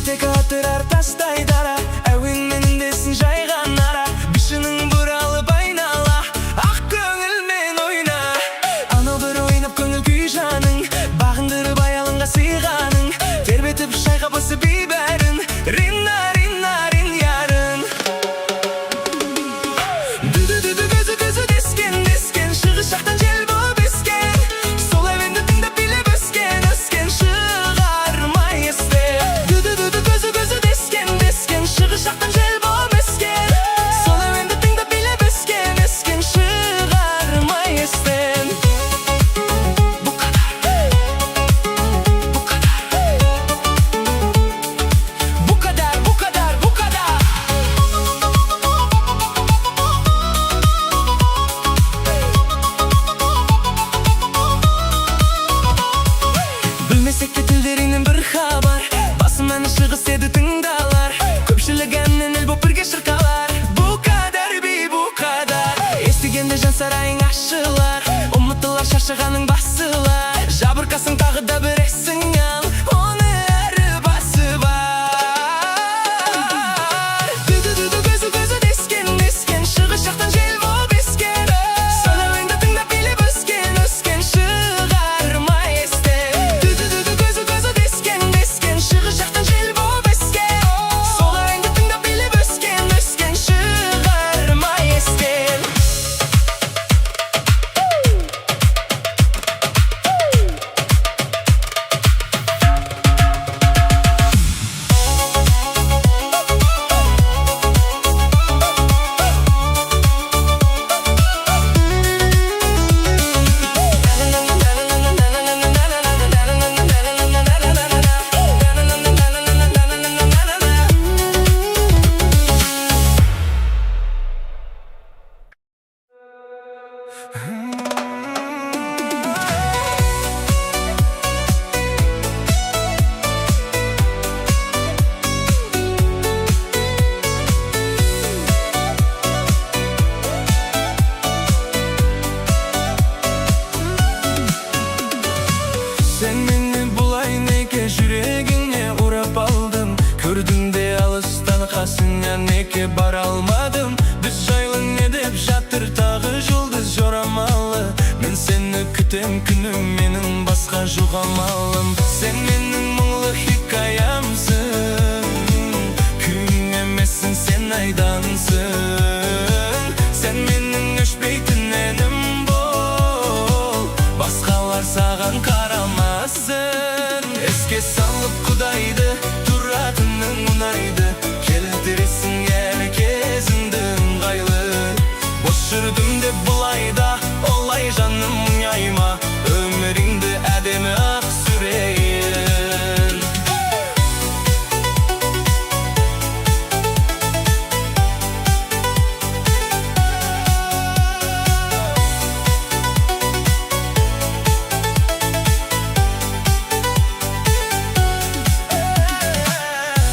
ертегі атырар тастай дара, әуенмен десін жайған ара, бишінің бұралып айнала, ақ көңілмен ойна. Анау бір ойнап көңіл күй жаның, бағындырып аялыңға сыйғаның, тербетіп шайқап осы би бәрін, ринна ринна рин ярын. Дүді көзі көзі дескен дескен, шығыс жақтан жел болып ескен, сол әуенді тыңдап билеп өскен өскен, шығармай естен. Дүді көзі көзі дескен дескен, шығыс жақтан жел болып ескен, сол әуенді тыңдап билеп өскен өскен, шығармай естен. Білмесек те тілдерінен бір хабар, басым әні шығыс еді тыңдалар, көпшілік әннен ел боп бірге шырқалар. Бұқадар би бұқадар, естігенде жан сарайың ашылар, ұмытылар шаршағаның басылар, жабырқасың тағы да бір есің ал, оны әрі басы бар. Дүді көзі көзі дескен дескен, шығыс жақтан жел болып ескен, сол әуенді тыңдап билеп өскен өскен, шығармай естен. Дүді көзі көзі дескен дескен, шығыс жақтан жел болып ескен, сол әуенді тыңдап билеп өскен өскен, шығармай естен. Sen meni бұлай неге жүрегіңе ұрап алдың, көрдің бе алыстан қасыңа неге бара алмадым. Біз жайлы не деп жатыр тағы жұлдыз жорамалы, мен сені күтем күнім менің басқа жоқ амалым. Сен менің мұңлы хикаямсың, күн емессің сен айдансың, сен менің өшпейтін әнім бол, басқалар саған қарамасын. Еске салып құдайды, тұратының ұнайды, келтіресің әр кезіңді ыңғайлы. Бос жүрдім деп бұлайда, олай жаным мұңайма, өміріңді әдемі ақ сүрейін.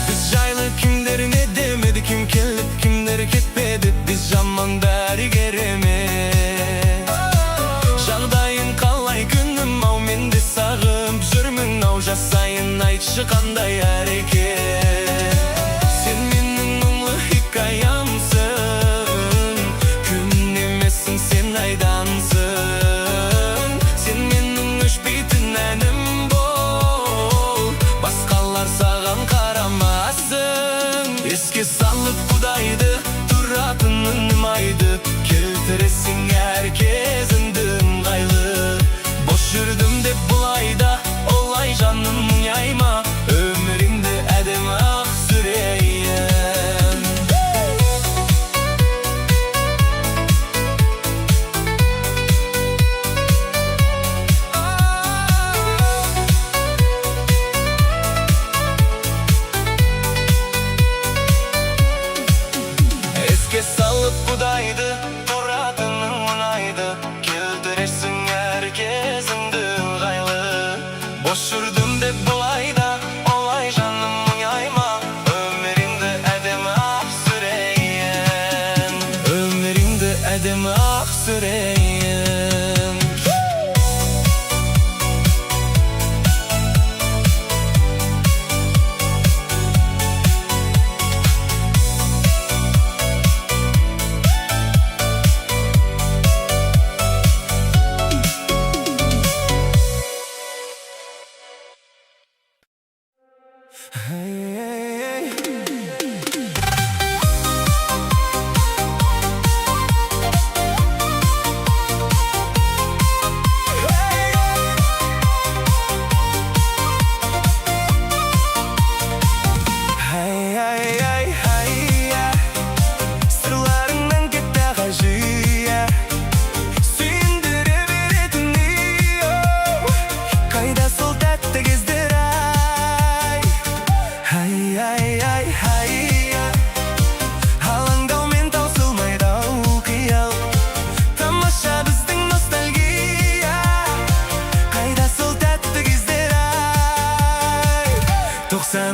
Біз жайлы кімдер не демеді, кім келіп кімдер кетпеді, біз жаман бәрі керемет. Жағдайың қалай күнім ау, мен де сағып жүрмін ау, жасайын айтшы қандай әрекет. Сен менің мұңлы хикаямсың, күн емессің сен айдансың, сен менің өшпейтін әнім бол, басқалар саған қарамасын. Еске салып құдайды, тұратының ұнайды, келтіресің әр кезіңді ыңғайлы. Бос жүрдім деп бұлайда, олай жаным мұңайма, өміріңді әдемі ақ сүрейін.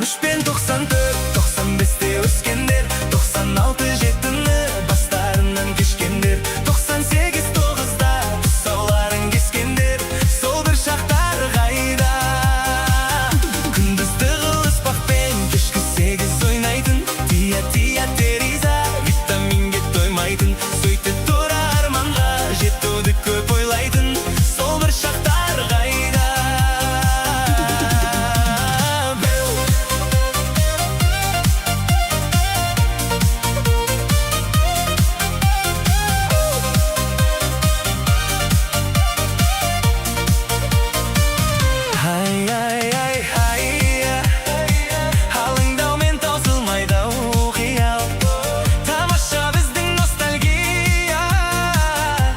93 пен 94, 95-те өскендер, 96 жетіні бастарынан кешкендер, 98 9-да тұсауларын кескендер, сол бір шақтар қайда? Күндізді қылыспақпен кешкі 8 ойнайтын, тия тереза витаминге тоймайтын, сөйте тұра арманға жетуді көп ойлайтын, сол бір шақтар қайда? Алыңдаумен таусылмайды қиял, тамаша біздің ностальгия,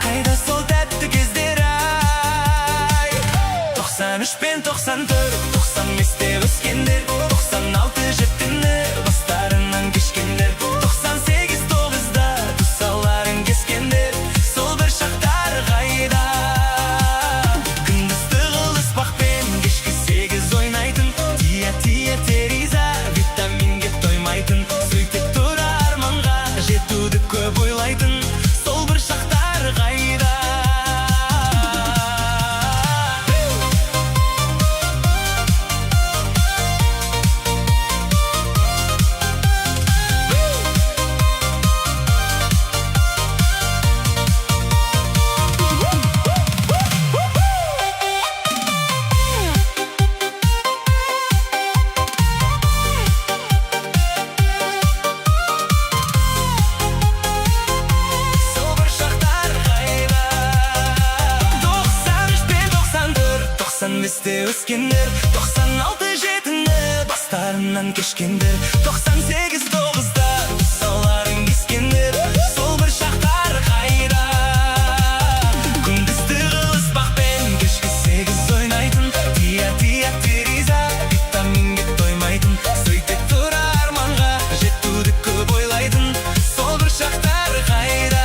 қайда сол тәтті кездер ай? 93 пен 94, 95-те өскендер, 96 жетіні бастарынан кешкендер, 98 9-да тұсауларын кескендер, сол бір шақтар қайда? Күндізді қылыспақпен кешкі 8 ойнайтын, тия тереза витаминге тоймайтын, сөйтіп тұра арманға жетуді көп ойлайтын, сол бір шақтар қайда? Сол бір шақтар қайда? 93 пен 94, 95-те өскендер, 96 жетіні бастарынан кешкендер, 98 9-да тұсауларын кескендер, сол бір шақтар қайда? Күндізді қылыспақпен кешкі 8 ойнайтын, тия тереза витаминге тоймайтын, сөйте тұра арманға жетуді көп ойлайтын, сол бір шақтар қайда?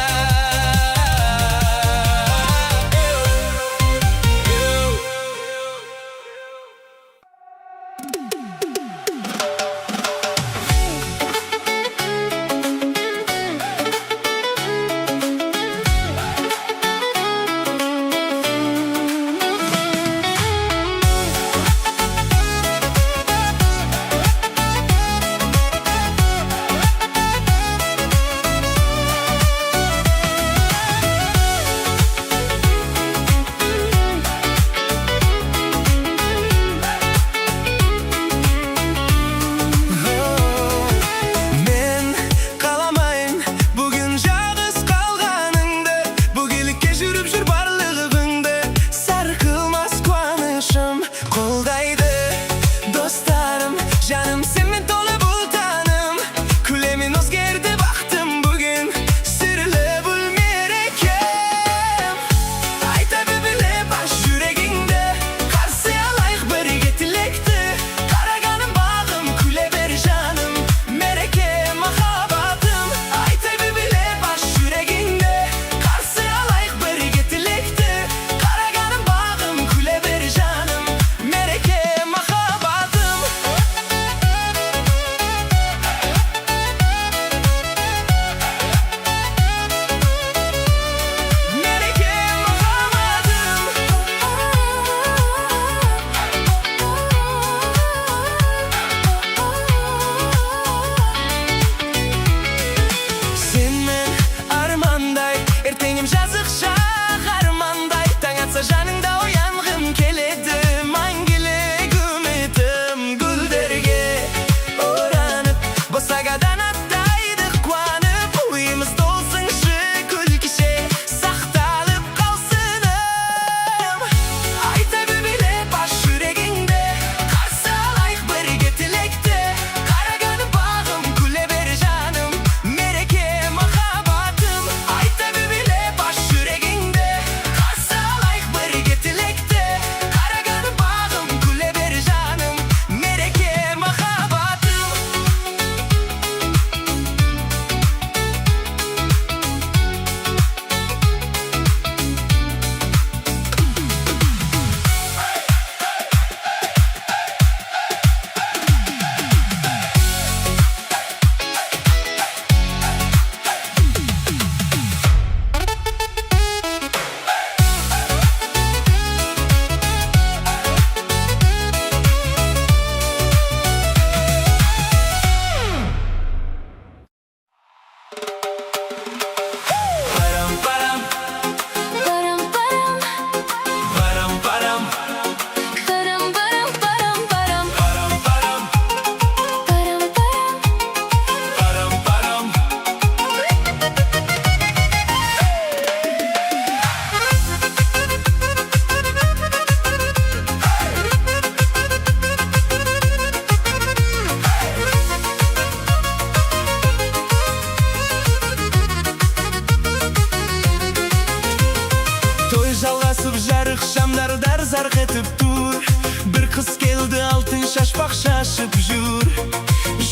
quaxshashib yur.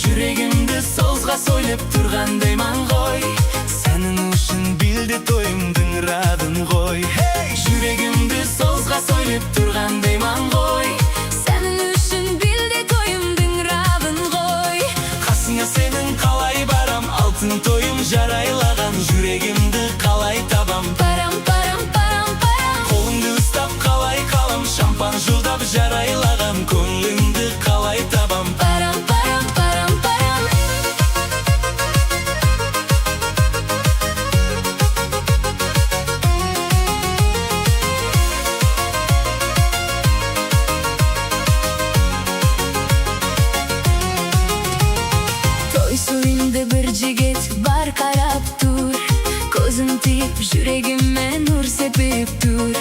Yuragimda so'zga so'ylab turgandayman qo'y. Senin uchun bildi to'yimding radin qo'y. Hey, yuragimda so'zga so'ylab turgandayman qo'y. Senin uchun bildi to'yimding radin qo'y. Qasingga senin qalay baram, altın to'yim jaraylagan. Yuragimda qalay tabam. Param param param param. Qo'lingda ustab qalay qalam, şampan juldab jaraylagan. Ko'nglimda qalay tabam. Param param param param. To'y so'yinda bir jigit bar qarab tur. Ko'zim tiyib yuragimga nur sepib tur.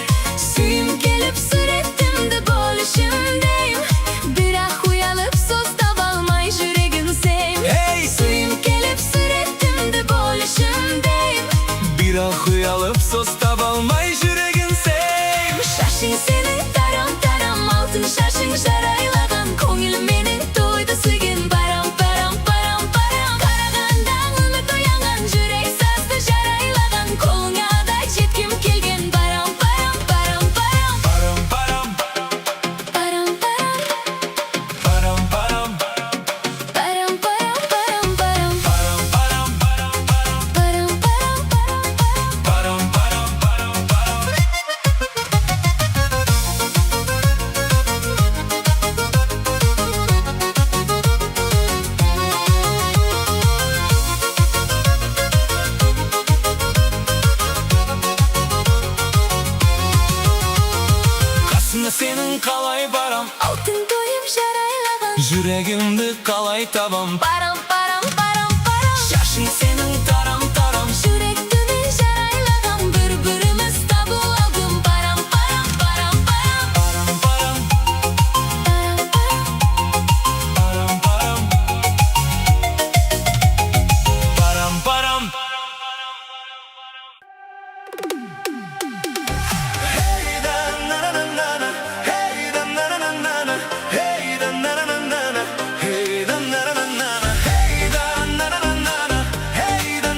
Suyim kelib suretimda bo'lishimdayim. Biroq uyalib so'z topolmay yuragim seym. Hey, Suyim kelib suretimda bo'lishimdayim. biroq uyalib so'z topolmay yuragim seym. Shashing sening taram taram, oltin shashing jaraylagan. Ko'ngil mening to'yda suygan param param param param. Qaraganda umid uyangan, yurak sazda jaraylagan. Qo'lingga jetkim kelgan param param param param. Param param Param param param param param param param param. param param Param param param param. param param param. Qasımda senin qalay baram, Oltin to'yim jaraylagan. yuragimda qalay tabam. Param param param param. Shashing senin taram taram, Yurak tuni jaraylagan. Bir-birimiz tabu oldim. Param param param param. param param Param param. param param param param. Hey da na na na na na, hey da na na na na na, hey da na na na na na, hey da na na na na na, hey da na na na na na, hey da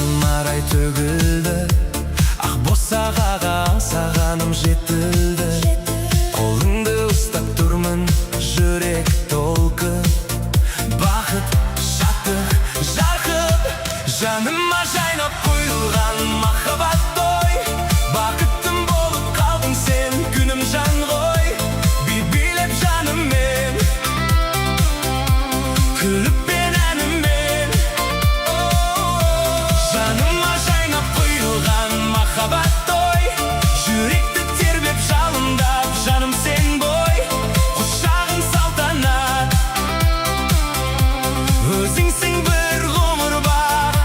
жаным арай төгілді, ақ босағаға аңсағаным жетілді. Қолыңды ұстап тұрмын, жүрек толқын, бақыт, шаттық, жарқын. Жаныма жайнап құйылған махаббат той, бақыттым болып қалдың сен, күнім жан ғой. Би билеп жаныммен, күліппен әнімен. Жаныма жайнап құйылған махаббат той, жүректі тербеп жалындап, жаным сен бой. Құшағың салтанат, өзіңсің бір ғұмыр бақ.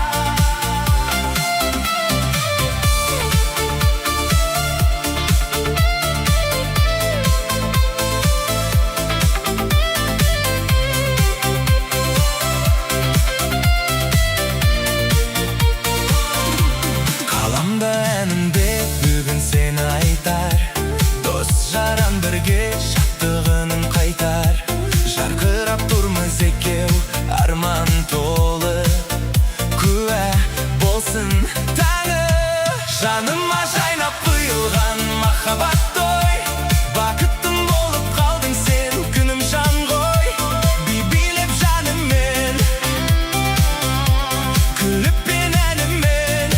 Қаламда әнімде бүгін сені айтар, дос жаран бірге шаттығының қайтар. Жарқырап тұрмыз екеу, арман толы, куә болсын таңы. Жаныма жайнап құйылған махаббат той, бақыттым болып қалдың сен, күнім жан ғой. Би билеп жаныммен, күліппен әнімен.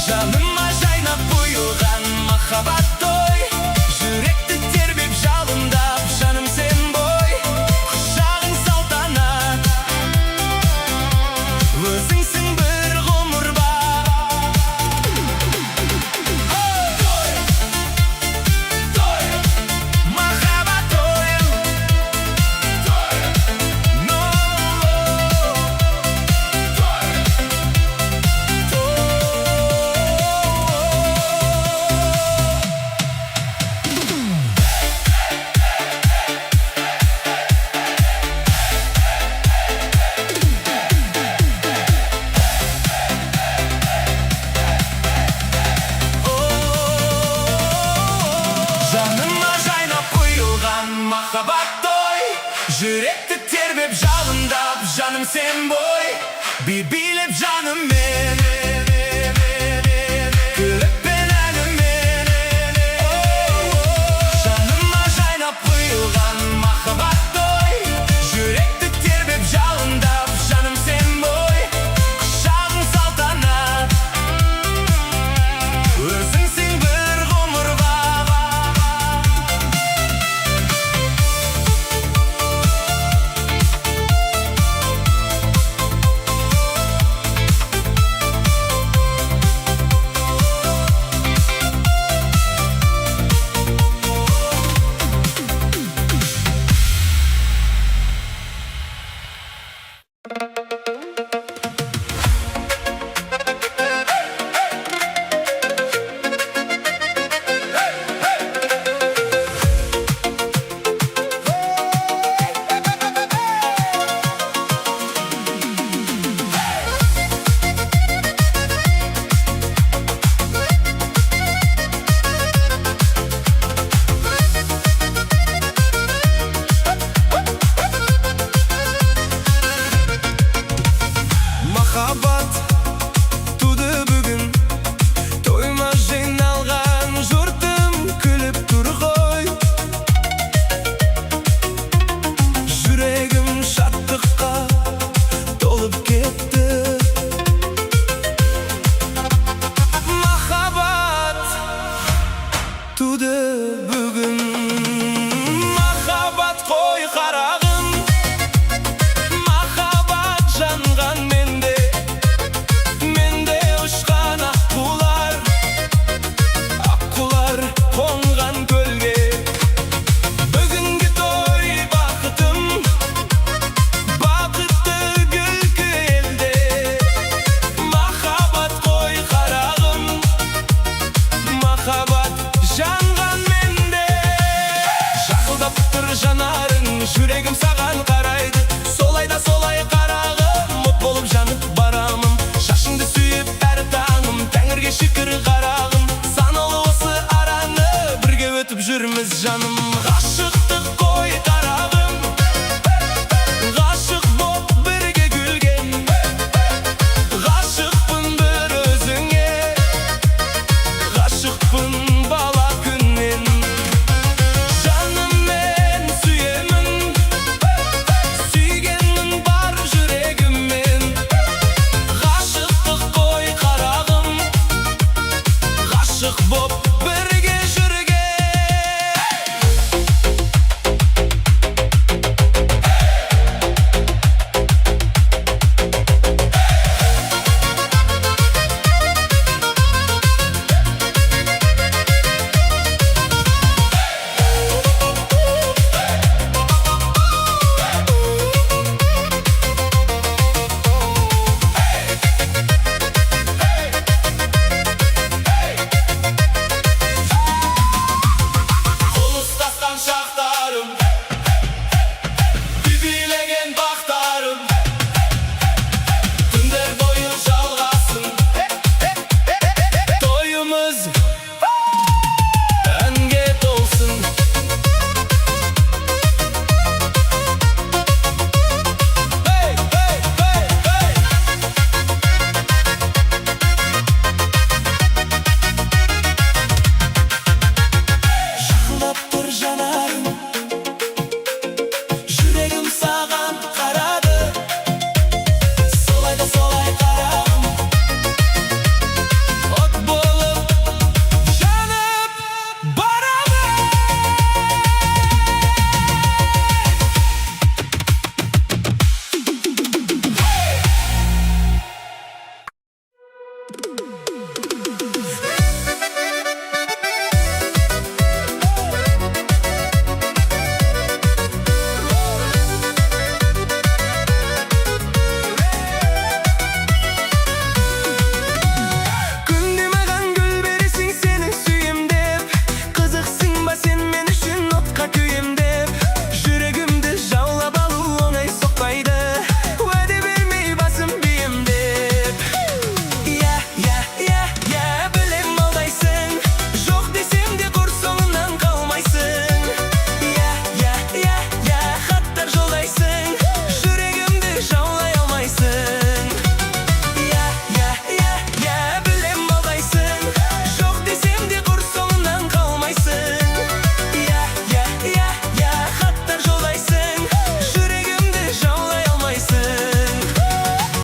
Жаныма жайнап құйылған махаббат той, жүректі тербеп жалындап, жаным сен бой. Құшағың салтанат, өзіңсің бір ғұмыр бақ. Той, махаббат тойым, но жаныма жайнап құйылған махаббат той, жүректі тербеп жалындап, жаным сен бой. Би билеп жаныммен, күліппен әнімен. Жаныма жайнап құйылған махаббат той, жүректі тербеп жалындап, жаным сен бой. Құшағың салтанат, өзіңсің бір ғұмыр бақ.